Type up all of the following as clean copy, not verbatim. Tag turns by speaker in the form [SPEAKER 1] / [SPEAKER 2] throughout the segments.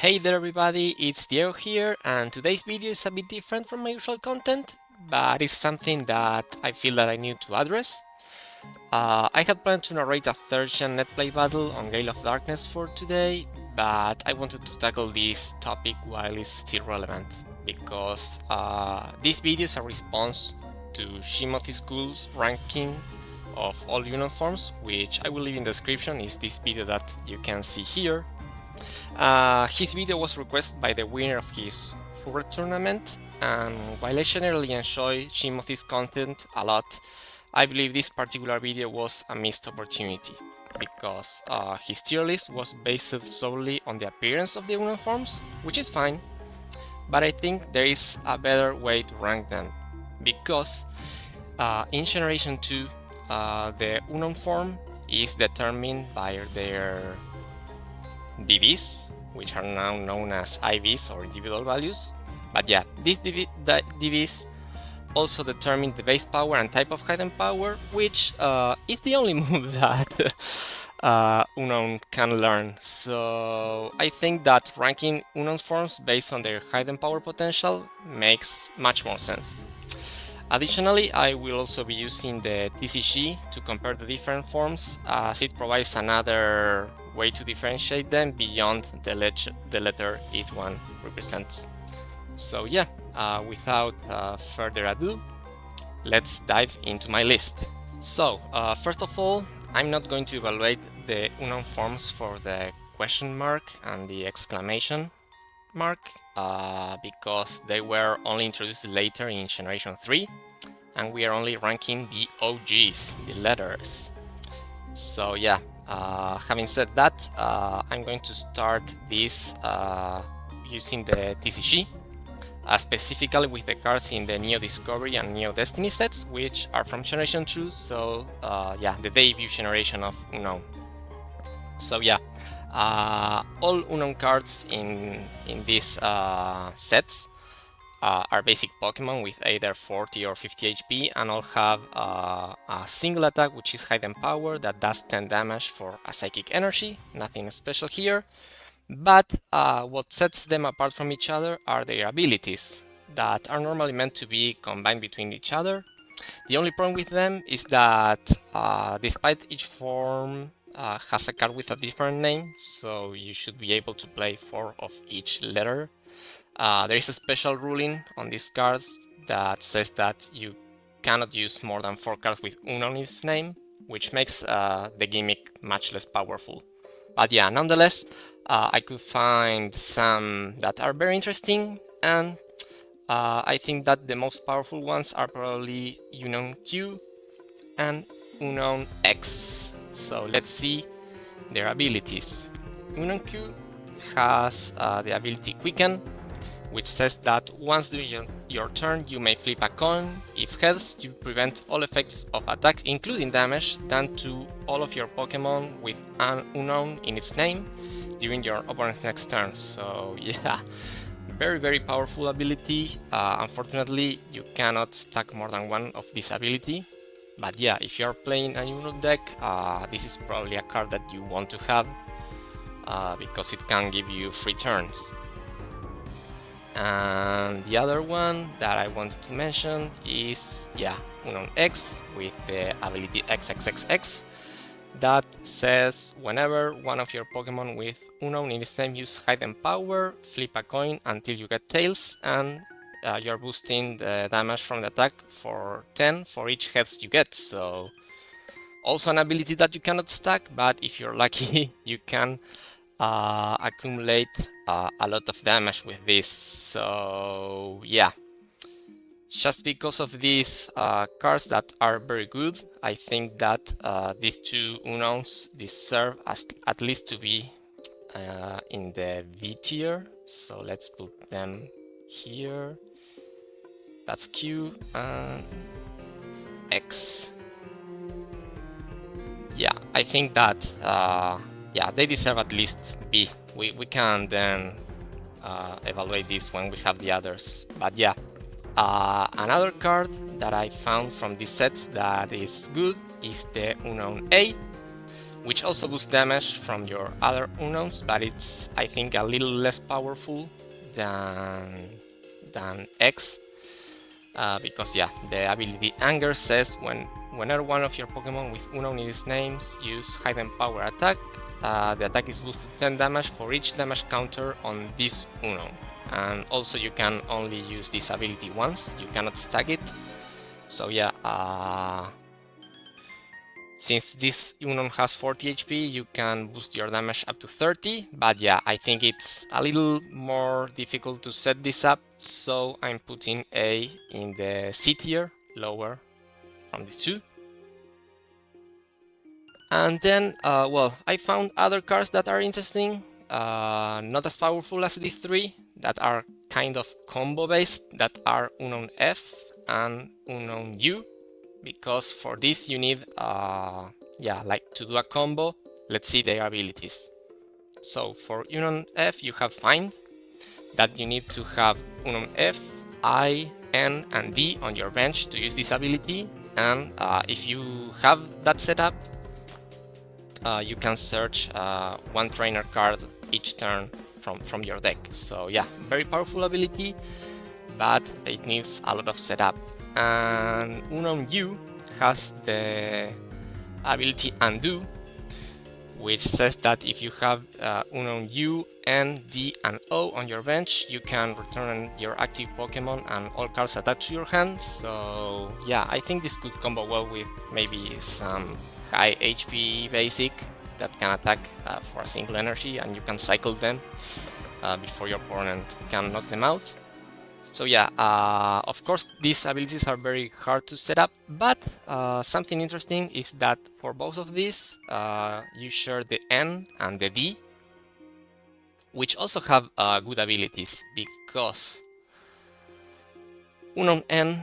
[SPEAKER 1] Hey there everybody, it's Diego here, and today's video is a bit different from my usual content, but it's something that I feel that I need to address. I had planned to narrate a 3rd gen netplay battle on Gale of Darkness for today, but I wanted to tackle this topic while it's still relevant, because this video is a response to Jimothy School's ranking of all Unown forms, which I will leave in the description, is this video that you can see here. His video was requested by the winner of his Furret tournament, and while I generally enjoy Jimothy's content a lot, I believe this particular video was a missed opportunity, because his tier list was based solely on the appearance of the Unown forms, which is fine, but I think there is a better way to rank them, because in Generation 2, the Unown form is determined by their Dhgss, which are now known as IVs or individual values. But yeah, these Dhgss also determine the base power and type of hidden power, which is the only move that Unown can learn. So I think that ranking Unown forms based on their hidden power potential makes much more sense. Additionally, I will also be using the TCG to compare the different forms, as it provides another way to differentiate them beyond the letter each one represents. So yeah, without further ado, let's dive into my list. So first of all, I'm not going to evaluate the Unown forms for the question mark and the exclamation mark, because they were only introduced later in Generation 3, and we are only ranking the OGs, the letters. So yeah, having said that, I'm going to start this using the TCG, specifically with the cards in the Neo Discovery and Neo Destiny sets, which are from Generation 2, so yeah, the debut generation of Unown. So yeah, all Unown cards in these sets are basic Pokémon with either 40 or 50 HP, and all have a single attack which is Hidden Power that does 10 damage for a Psychic Energy, nothing special here. But what sets them apart from each other are their abilities, that are normally meant to be combined between each other. The only problem with them is that despite each form has a card with a different name, so you should be able to play 4 of each letter. There is a special ruling on these cards that says that you cannot use more than 4 cards with Unown in its name, which makes the gimmick much less powerful. But yeah, nonetheless, I could find some that are very interesting, and I think that the most powerful ones are probably Unown Q and Unown X. So let's see their abilities. Unown Q has the ability Quicken, which says that once during your turn you may flip a coin. If heads, you prevent all effects of attack, including damage, done to all of your Pokémon with an Unown in its name during your opponent's next turn. So yeah, very powerful ability. Unfortunately, you cannot stack more than one of this ability. But yeah, if you're playing a Unown deck, this is probably a card that you want to have, because it can give you free turns. And the other one that I wanted to mention is, yeah, Unown X with the ability XXXX that says whenever one of your Pokémon with Unown in its name use Hidden Power, flip a coin until you get tails, and you're boosting the damage from the attack for 10 for each heads you get. So also an ability that you cannot stack, but if you're lucky you can accumulate a lot of damage with this. So yeah, just because of these cards that are very good, I think that these two Unowns deserve at least to be in the V tier. So let's put them here. That's Q and X. Yeah, I think that yeah, they deserve at least B. We can then evaluate this when we have the others. But yeah, another card that I found from these sets that is good is the Unown A, which also boosts damage from your other Unowns, but it's, I think, a little less powerful than X, because yeah, the ability Anger says whenever one of your Pokemon with Unown in its names use Hidden Power attack, the attack is boosted 10 damage for each damage counter on this Unown. And also you can only use this ability once, you cannot stack it. So yeah, since this Unown has 40 HP, you can boost your damage up to 30, but yeah, I think it's a little more difficult to set this up, so I'm putting A in the C tier, lower from these two. And then, well, I found other cards that are interesting, not as powerful as these three, that are kind of combo based, that are Unown F and Unown U. Because for this you need, yeah, like to do a combo. Let's see their abilities. So for Unown F you have Find, that you need to have Unown F, I, N and D on your bench to use this ability, and if you have that set up, you can search one trainer card each turn from your deck. So yeah, very powerful ability, but it needs a lot of setup. And Unown U has the ability Undo, which says that if you have Unown U, N, D and O on your bench, you can return your active Pokemon and all cards attached to your hand. So yeah, I think this could combo well with maybe some high HP basic that can attack for a single energy, and you can cycle them before your opponent can knock them out. So yeah, of course these abilities are very hard to set up, but something interesting is that for both of these you share the N and the D, which also have good abilities, because Unown N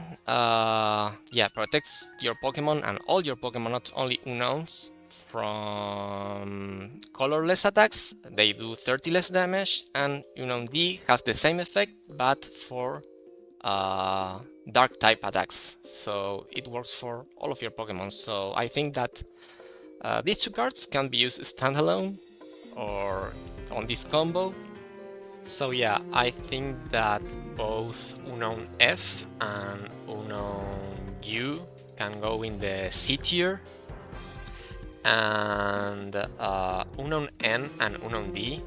[SPEAKER 1] yeah, protects your Pokemon and all your Pokemon, not only Unowns, from colorless attacks. They do 30 less damage, and Unown D has the same effect but for dark type attacks, so it works for all of your Pokemon. So I think that these two cards can be used standalone or on this combo. So yeah, I think that both Unown F and Unown U can go in the C tier, and Unown N and Unown D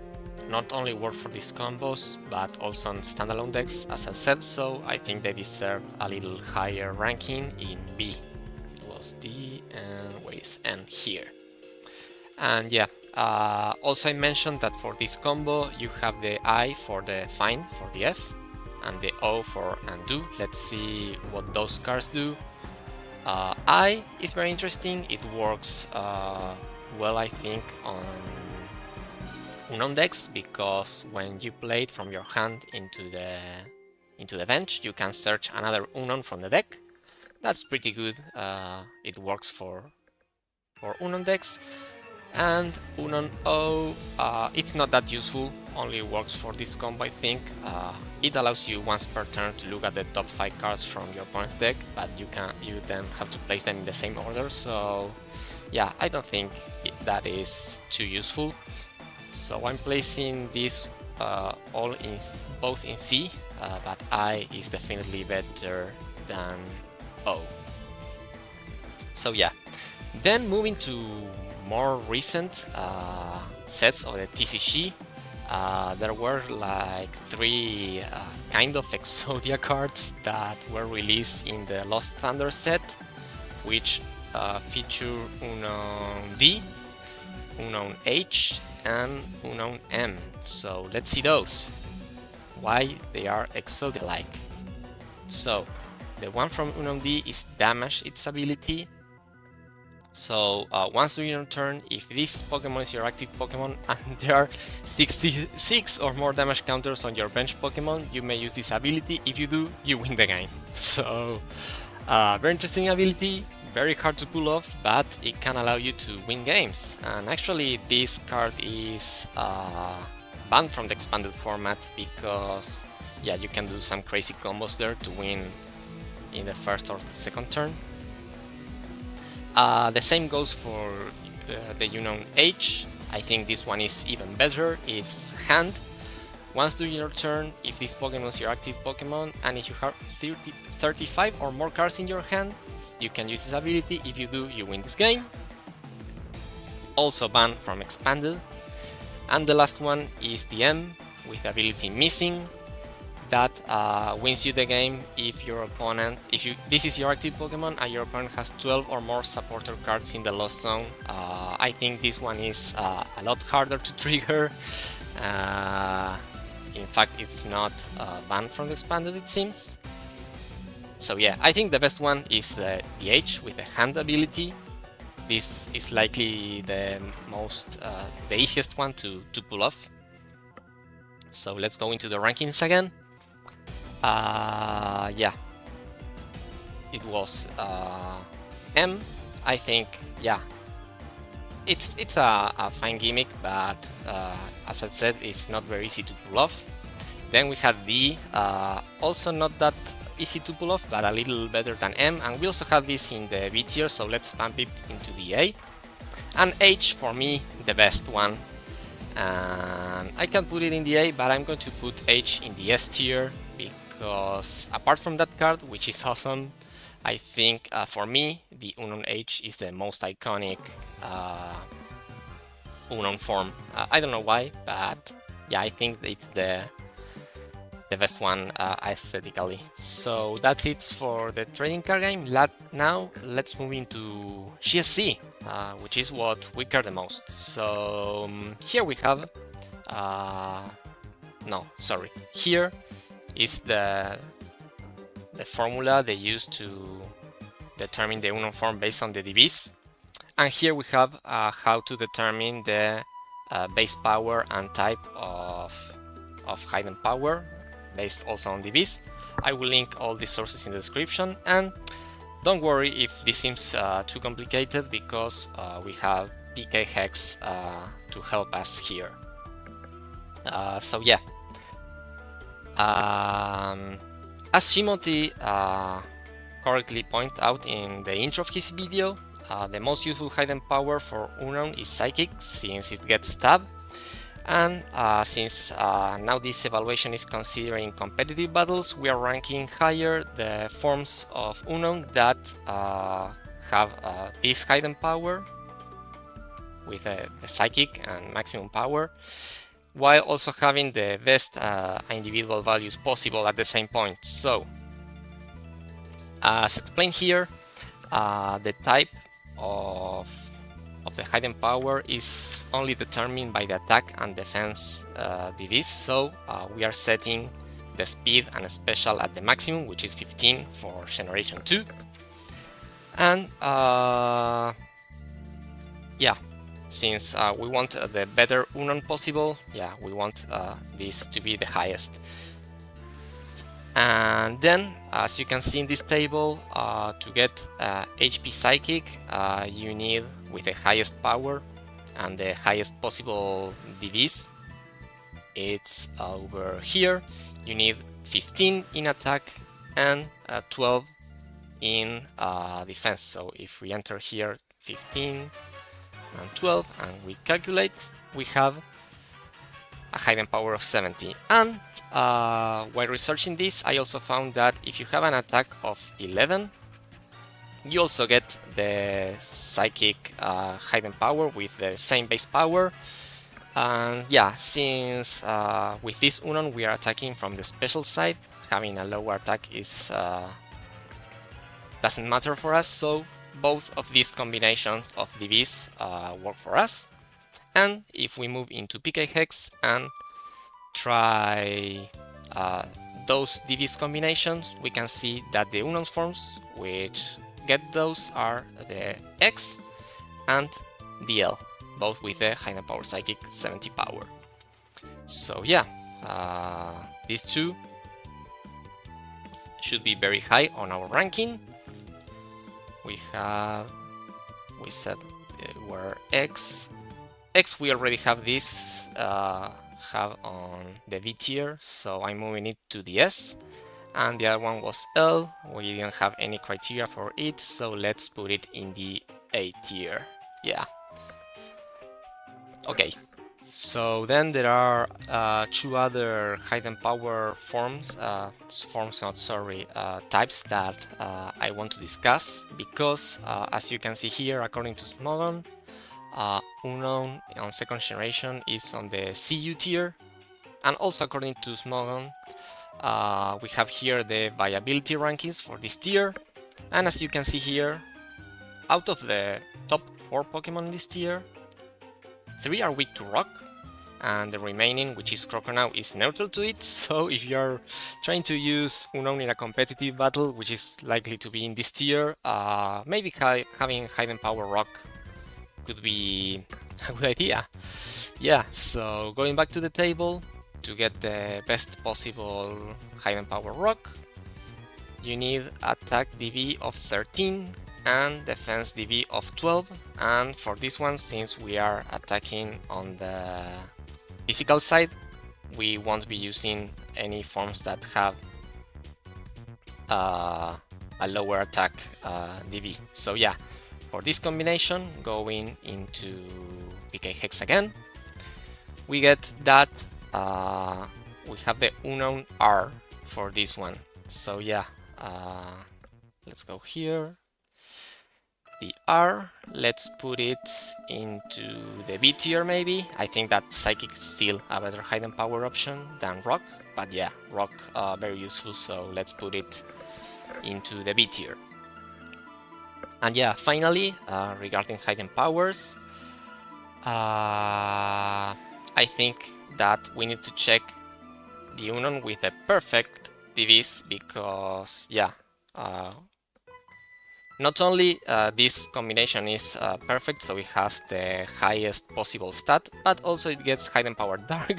[SPEAKER 1] not only work for these combos, but also on standalone decks, as I said, so I think they deserve a little higher ranking in B. It was D, and where is N? Here. And yeah, also I mentioned that for this combo you have the I for the Find for the F, and the O for Undo. Let's see what those cards do. I is very interesting. It works well, I think, on Unown decks, because when you play it from your hand into the bench, you can search another Unown from the deck. That's pretty good. It works for Unown decks. And Unown O, it's not that useful, only works for this combo, I think. It allows you once per turn to look at the top 5 cards from your opponent's deck, but you then have to place them in the same order, so yeah, I don't think that is too useful. So I'm placing this both in C, but I is definitely better than O. So yeah, then moving to more recent sets of the TCG, there were like 3 kind of Exodia cards that were released in the Lost Thunder set, which feature Unown D, Unown H, and Unown M. So let's see those, why they are Exodia-like. So the one from Unown D is Damage, its ability. So once during your turn, if this Pokemon is your active Pokemon and there are 66 or more damage counters on your bench Pokemon, you may use this ability. If you do, you win the game. So very interesting ability, very hard to pull off, but it can allow you to win games. And actually this card is banned from the expanded format, because yeah, you can do some crazy combos there to win in the first or the second turn. The same goes for the Unown H. I think this one is even better, is Hand. Once during your turn, if this Pokemon is your active Pokemon, and if you have 35 or more cards in your hand, you can use this ability. If you do, you win this game. Also banned from Expanded. And the last one is the M, with the ability Missing. That wins you the game if your opponent, this is your active Pokemon and your opponent has 12 or more supporter cards in the Lost Zone. I think this one is a lot harder to trigger. In fact, it's not banned from the Expanded, it seems. So yeah, I think the best one is the H with the Hand ability. This is likely the easiest one to pull off. So let's go into the rankings again. Yeah, it was M. I think, yeah, it's a fine gimmick, but as I said, it's not very easy to pull off. Then we have D, also not that easy to pull off, but a little better than M, and we also have this in the B tier, so let's bump it into the A. And H, for me, the best one. I can put it in the A, but I'm going to put H in the S tier, because apart from that card, which is awesome, I think for me the Unown H is the most iconic Unown form. I don't know why, but yeah, I think it's the best one aesthetically. So that's it for the trading card game. Now let's move into GSC, which is what we care the most. So here we have here is the formula they use to determine the Unown form based on the Dhgss. And here we have how to determine the base power and type of hidden power based also on Dhgss. I will link all the sources in the description, and don't worry if this seems too complicated, because we have Dhgss to help us here. So yeah. As Jimothy correctly pointed out in the intro of his video, the most useful hidden power for Unown is Psychic, since it gets stabbed. And since now this evaluation is considering competitive battles, we are ranking higher the forms of Unown that have this hidden power with the Psychic and maximum power, while also having the best individual values possible at the same point. So, as explained here, the type of the hidden power is only determined by the attack and defense Dhgss, so we are setting the speed and special at the maximum, which is 15 for generation 2. And yeah, since we want the better Unown possible, yeah, we want this to be the highest. And then, as you can see in this table, to get HP Psychic, you need with the highest power and the highest possible Dhgss. It's over here. You need 15 in attack and 12 in defense. So if we enter here 15 and 12 and we calculate, we have a hidden power of 70. And while researching this, I also found that if you have an attack of 11, you also get the Psychic hidden power with the same base power. And yeah, since with this Unown we are attacking from the special side, having a lower attack is doesn't matter for us, so both of these combinations of Dhgss work for us. And if we move into Dhgss and try those Dhgss combinations, we can see that the Unown forms which get those are the X and the L, both with the hidden power Psychic 70 power. So yeah, these two should be very high on our ranking. We said were X. We already have this have on the V tier, so I'm moving it to the S. And the other one was L. We didn't have any criteria for it, so let's put it in the A tier. Yeah. Okay, so then there are two other hidden power forms, types that I want to discuss because, as you can see here, according to Smogon, Unown on second generation is on the CU tier, and also according to Smogon, we have here the viability rankings for this tier, and as you can see here, out of the top 4 Pokemon in this tier, 3 are weak to rock, and the remaining, which is Crocodile, is neutral to it. So if you're trying to use Unown in a competitive battle, which is likely to be in this tier, maybe having Hidden Power Rock could be a good idea. Yeah, so going back to the table, to get the best possible Hidden Power Rock, you need attack DV of 13 and defense DV of 12, and for this one, since we are attacking on the physical side, we won't be using any forms that have a lower attack DV. So yeah, for this combination, going into Dhgss again, we get that we have the Unown R for this one. So yeah, let's go here. The R, let's put it into the B tier maybe. I think that Psychic is still a better hidden power option than Rock, but yeah, Rock very useful, so let's put it into the B tier. And yeah, finally, regarding hidden powers, I think that we need to check the Unown with a perfect Dhgss because yeah, not only this combination is perfect, so it has the highest possible stat, but also it gets Hidden Power Dark,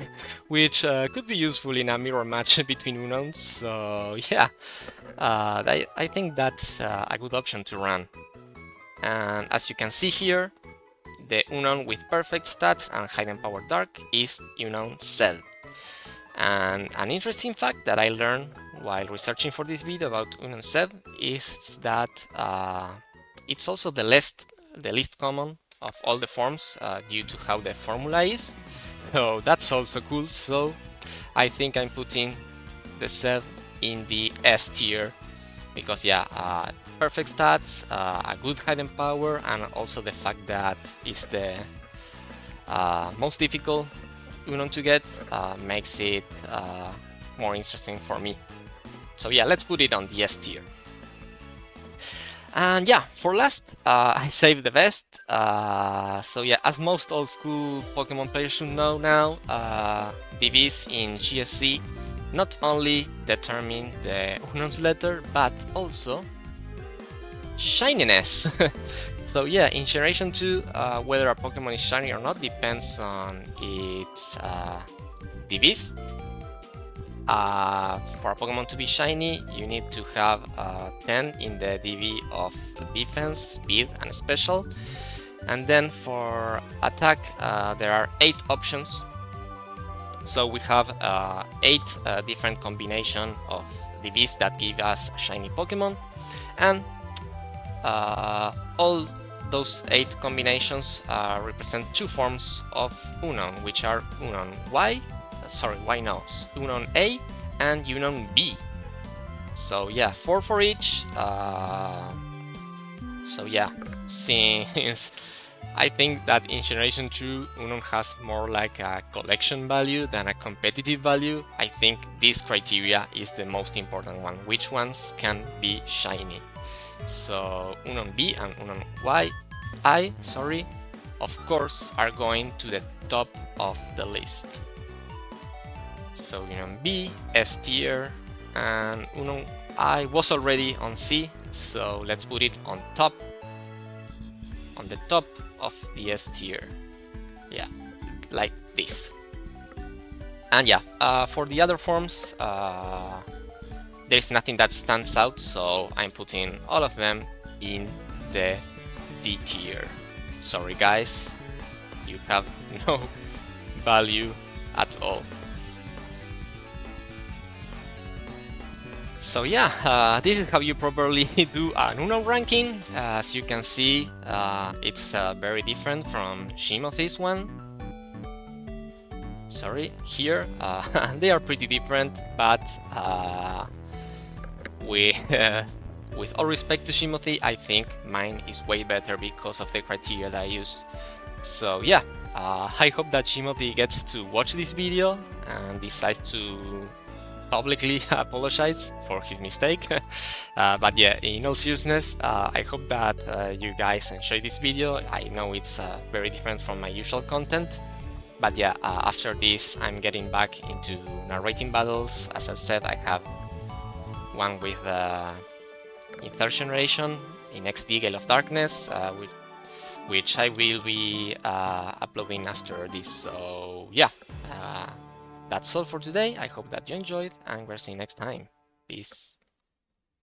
[SPEAKER 1] which could be useful in a mirror match between Unowns. So yeah, I think that's a good option to run. And as you can see here, the Unown with perfect stats and Hidden Power Dark is Unown Cell. And an interesting fact that I learned while researching for this video about Unown Cell is that it's also the least common of all the forms due to how the formula is. So that's also cool. So I think I'm putting the Cell in the S tier because yeah, perfect stats, a good hidden power, and also the fact that it's the most difficult Unown to get makes it more interesting for me. So yeah, let's put it on the S tier. And yeah, for last, I saved the best. So yeah, as most old school Pokemon players should know now, Dhgss in GSC not only determine the Unown's letter, but also shininess. So yeah, in Generation 2, whether a Pokemon is shiny or not depends on its Dhgss. For a Pokemon to be shiny, you need to have 10 in the DV of defense, speed, and special. And then for attack, there are 8 options. So we have 8 different combinations of DVs that give us shiny Pokemon. And all those 8 combinations represent 2 forms of Unown, which are Unown Unown A and Unown B. So yeah, 4 for each. So yeah, since I think that in Generation 2 Unown has more like a collection value than a competitive value, I think this criteria is the most important one. Which ones can be shiny? So Unown B and Unown of course, are going to the top of the list. So Unown B, S tier, and Unown I was already on C, so let's put it on top, on the top of the S tier. Yeah, like this. And yeah, for the other forms, there's nothing that stands out, so I'm putting all of them in the D tier. Sorry guys, you have no value at all. So yeah, this is how you properly do an Unown ranking. As you can see, it's very different from Jimothy's one. sorry, here. They are pretty different, but with all respect to Jimothy, I think mine is way better because of the criteria that I use. So yeah, I hope that Jimothy gets to watch this video and decides to publicly apologize for his mistake. But yeah, in all seriousness, I hope that you guys enjoyed this video. I know it's very different from my usual content. But yeah, after this, I'm getting back into narrating battles. As I said, I have one with in third generation in XD Gale of Darkness, which I will be uploading after this. So yeah, that's all for today. I hope that you enjoyed, and we'll see you next time. Peace.